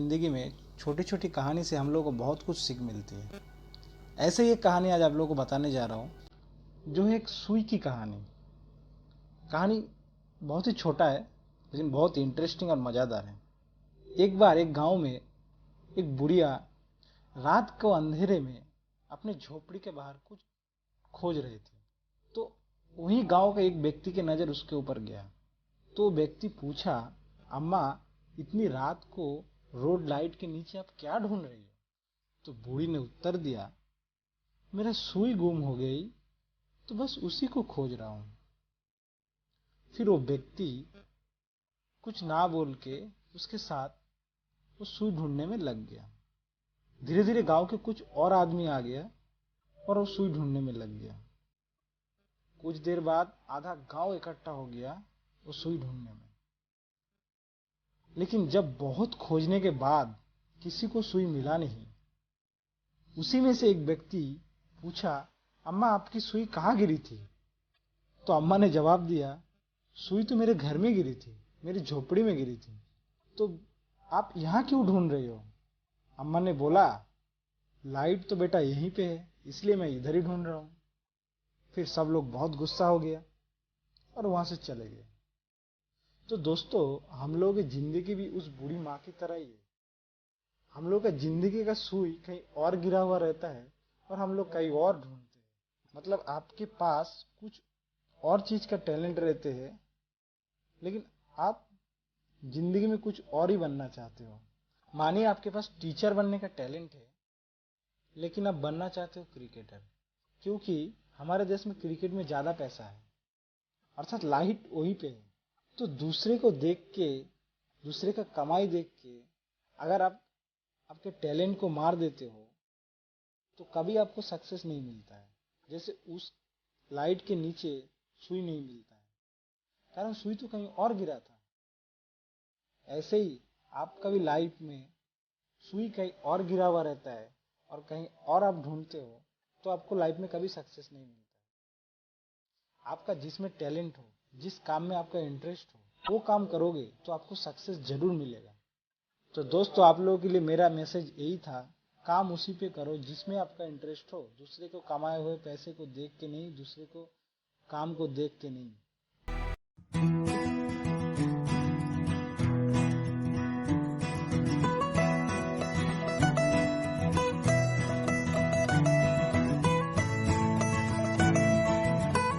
ज़िंदगी में छोटी छोटी कहानी से हम लोग को बहुत कुछ सीख मिलती है। ऐसे ही एक कहानी आज आप लोगों को बताने जा रहा हूँ, जो है एक सुई की कहानी। कहानी बहुत ही छोटा है, लेकिन बहुत ही इंटरेस्टिंग और मज़ेदार है। एक बार एक गांव में एक बुढ़िया रात को अंधेरे में अपने झोपड़ी के बाहर कुछ खोज रही थी। तो वही गांव का एक व्यक्ति की नज़र उसके ऊपर गया। तो व्यक्ति पूछा, अम्मा, इतनी रात को रोड लाइट के नीचे आप क्या ढूंढ रही हो? तो बूढ़ी ने उत्तर दिया, मेरा सुई गुम हो गई, तो बस उसी को खोज रहा हूं। फिर वो व्यक्ति कुछ ना बोल के उसके साथ वो सुई ढूंढने में लग गया। धीरे धीरे गांव के कुछ और आदमी आ गया और वो सुई ढूंढने में लग गया। कुछ देर बाद आधा गांव इकट्ठा हो गया वो सुई ढूंढने में। लेकिन जब बहुत खोजने के बाद किसी को सुई मिला नहीं। उसी में से एक व्यक्ति पूछा, अम्मा, आपकी सुई कहाँ गिरी थी? तो अम्मा ने जवाब दिया, सुई तो मेरे घर में गिरी थी, मेरी झोपड़ी में गिरी थी। तो आप यहाँ क्यों ढूंढ रही हो? अम्मा ने बोला, लाइट तो बेटा यहीं पे है, इसलिए मैं इधर ही ढूंढ रहा हूँ। फिर सब लोग बहुत गुस्सा हो गया और वहां से चले गए। तो दोस्तों, हम लोग की जिंदगी भी उस बूढ़ी माँ की तरह ही है। हम लोग का जिंदगी का सुई कहीं और गिरा हुआ रहता है और हम लोग कहीं और ढूंढते हैं। मतलब आपके पास कुछ और चीज का टैलेंट रहते हैं, लेकिन आप जिंदगी में कुछ और ही बनना चाहते हो। मानिए आपके पास टीचर बनने का टैलेंट है, लेकिन आप बनना चाहते हो क्रिकेटर, क्योंकि हमारे देश में क्रिकेट में ज्यादा पैसा है, अर्थात लाइट वहीं पे है। तो दूसरे को देख के, दूसरे का कमाई देख के अगर आप आपके टैलेंट को मार देते हो तो कभी आपको सक्सेस नहीं मिलता है। जैसे उस लाइट के नीचे सुई नहीं मिलता है, कारण सुई तो कहीं और गिरा था। ऐसे ही आपका भी लाइफ में सुई कहीं और गिरा हुआ रहता है और कहीं और आप ढूंढते हो, तो आपको लाइफ में कभी सक्सेस नहीं मिलता है। आपका जिसमें टैलेंट हो, जिस काम में आपका इंटरेस्ट हो, वो काम करोगे तो आपको सक्सेस जरूर मिलेगा। तो दोस्तों, आप लोगों के लिए मेरा मैसेज यही था, काम उसी पे करो जिसमें आपका इंटरेस्ट हो। दूसरे को कमाए हुए पैसे को देख के नहीं, दूसरे को काम को देख के नहीं।